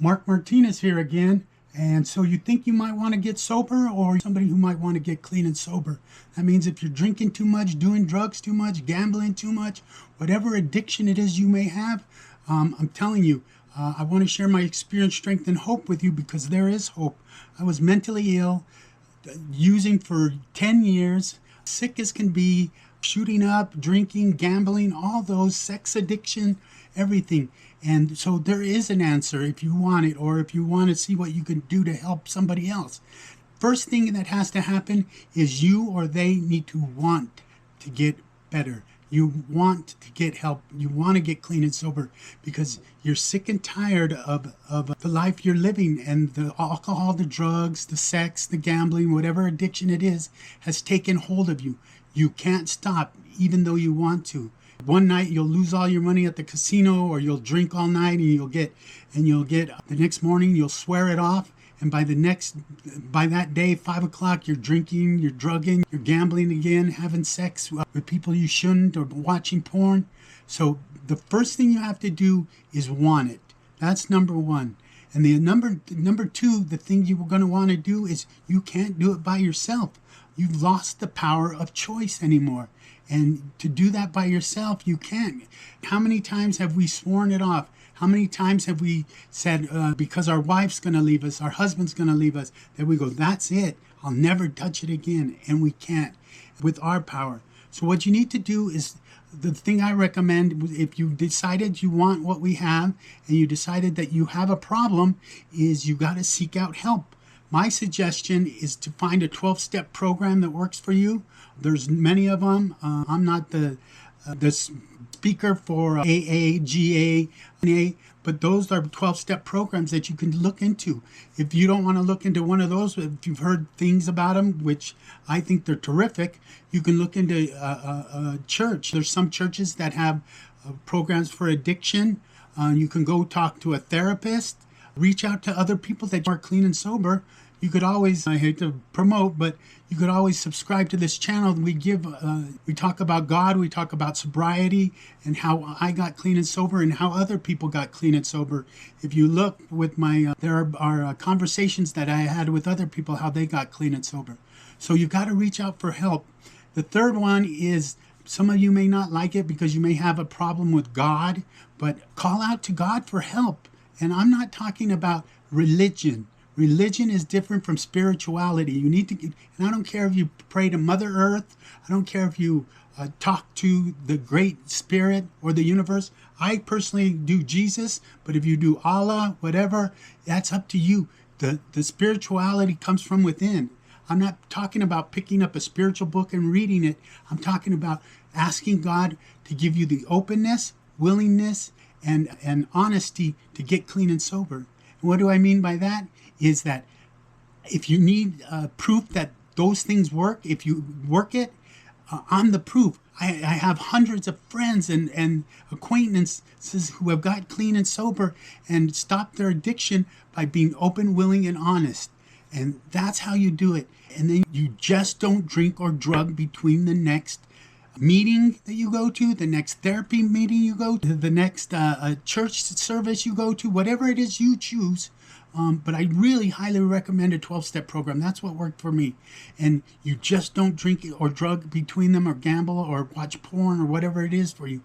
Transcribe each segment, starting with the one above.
Mark Martinez here again. And so you think you might want to get sober, or somebody who might want to get clean and sober. That means if you're drinking too much, doing drugs too much, gambling too much, whatever addiction it is you may have, I'm telling you, I want to share my experience, strength, and hope with you, because there is hope. I was mentally ill, using for 10 years, sick as can be, shooting up, drinking, gambling, all those, sex addiction, everything. And so there is an answer if you want it, or if you want to see what you can do to help somebody else. First thing that has to happen is you or they need to want to get better. You want to get help. You want to get clean and sober because you're sick and tired of the life you're living, and the alcohol, the drugs, the sex, the gambling, whatever addiction it is, has taken hold of you. You can't stop even though you want to. One night you'll lose all your money at the casino, or you'll drink all night and you'll get the next morning you'll swear it off. And by that day, 5 o'clock, you're drinking, you're drugging, you're gambling again, having sex with people you shouldn't, or watching porn. So the first thing you have to do is want it. That's number one. And the number two, the thing you're going to want to do is you can't do it by yourself. You've lost the power of choice anymore. And to do that by yourself, you can't. How many times have we sworn it off? How many times have we said, because our wife's going to leave us, our husband's going to leave us, that we go, that's it, I'll never touch it again. And we can't with our power. So what you need to do is, the thing I recommend, if you decided you want what we have, and you decided that you have a problem, is you got to seek out help. My suggestion is to find a 12-step program that works for you. There's many of them. I'm not the speaker for AA, GA, NA, but those are 12-step programs that you can look into. If you don't want to look into one of those, if you've heard things about them, which I think they're terrific, you can look into a church. There's some churches that have programs for addiction. You can go talk to a therapist. Reach out to other people that are clean and sober. You could always, I hate to promote, but you could always subscribe to this channel. We talk about God, we talk about sobriety, and how I got clean and sober, and how other people got clean and sober. If you look with there are conversations that I had with other people, how they got clean and sober. So you got to reach out for help. The third one is, some of you may not like it because you may have a problem with God, but call out to God for help. And I'm not talking about religion. Religion is different from spirituality. You need to, and I don't care if you pray to Mother Earth. I don't care if you talk to the Great Spirit or the universe. I personally do Jesus, but if you do Allah, whatever, that's up to you. The spirituality comes from within. I'm not talking about picking up a spiritual book and reading it. I'm talking about asking God to give you the openness, willingness, and honesty to get clean and sober. And what do I mean by that? Is that if you need proof that those things work, if you work it, I'm the proof. I have hundreds of friends and acquaintances who have got clean and sober and stopped their addiction by being open, willing, and honest. And that's how you do it. And then you just don't drink or drug between the next meeting that you go to, the next therapy meeting you go to, the next church service you go to, whatever it is you choose. But I really highly recommend a 12-step program. That's what worked for me. And you just don't drink or drug between them, or gamble, or watch porn, or whatever it is for you.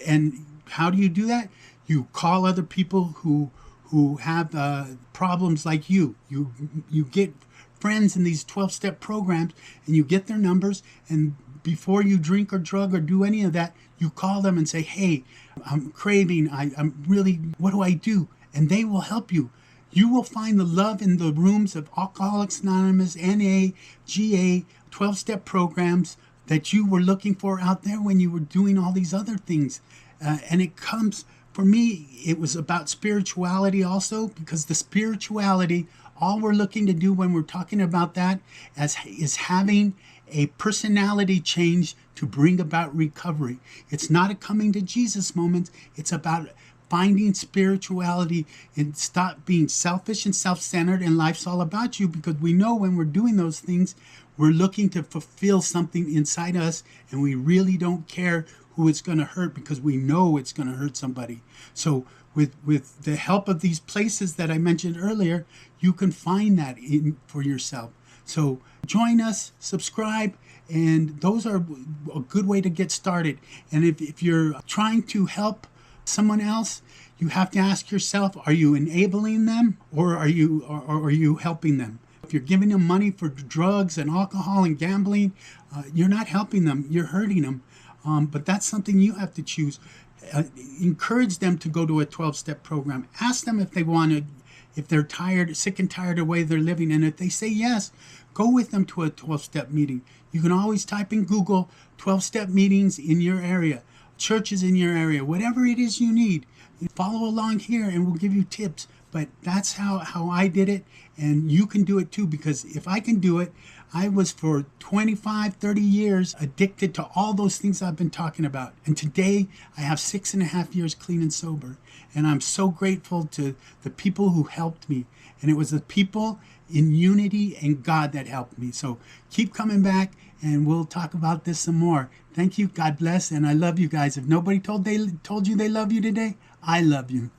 And how do you do that? You call other people who have problems like you. You get friends in these 12-step programs, and you get their numbers, and before you drink or drug or do any of that, you call them and say, hey, I'm craving, I'm really, what do I do? And they will help you. You will find the love in the rooms of Alcoholics Anonymous, NA, GA, 12-step programs that you were looking for out there when you were doing all these other things. And it comes, for me, it was about spirituality also, because the spirituality, all we're looking to do when we're talking about that is having a personality change to bring about recovery. It's not a coming to Jesus moment. It's about finding spirituality and stop being selfish and self-centered, and life's all about you, because we know when we're doing those things, we're looking to fulfill something inside us, and we really don't care who it's going to hurt, because we know it's going to hurt somebody. So with the help of these places that I mentioned earlier, you can find that for yourself. So join us, subscribe, and those are a good way to get started. And if you're trying to help someone else, you have to ask yourself, are you enabling them, or are you helping them? If you're giving them money for drugs and alcohol and gambling, you're not helping them, you're hurting them. But that's something you have to choose. Encourage them to go to a 12-step program. Ask them if they want to, if they're tired, sick and tired of the way they're living. And if they say yes, go with them to a 12-step meeting. You can always type in Google 12-step meetings in your area, churches in your area, whatever it is you need. Follow along here and we'll give you tips. But that's how I did it, and you can do it too, because if I can do it, I was for 25, 30 years addicted to all those things I've been talking about. And today I have 6.5 years clean and sober. And I'm so grateful to the people who helped me. And it was the people in unity and God that helped me. So keep coming back and we'll talk about this some more. Thank you. God bless. And I love you guys. If nobody told you they love you today, I love you.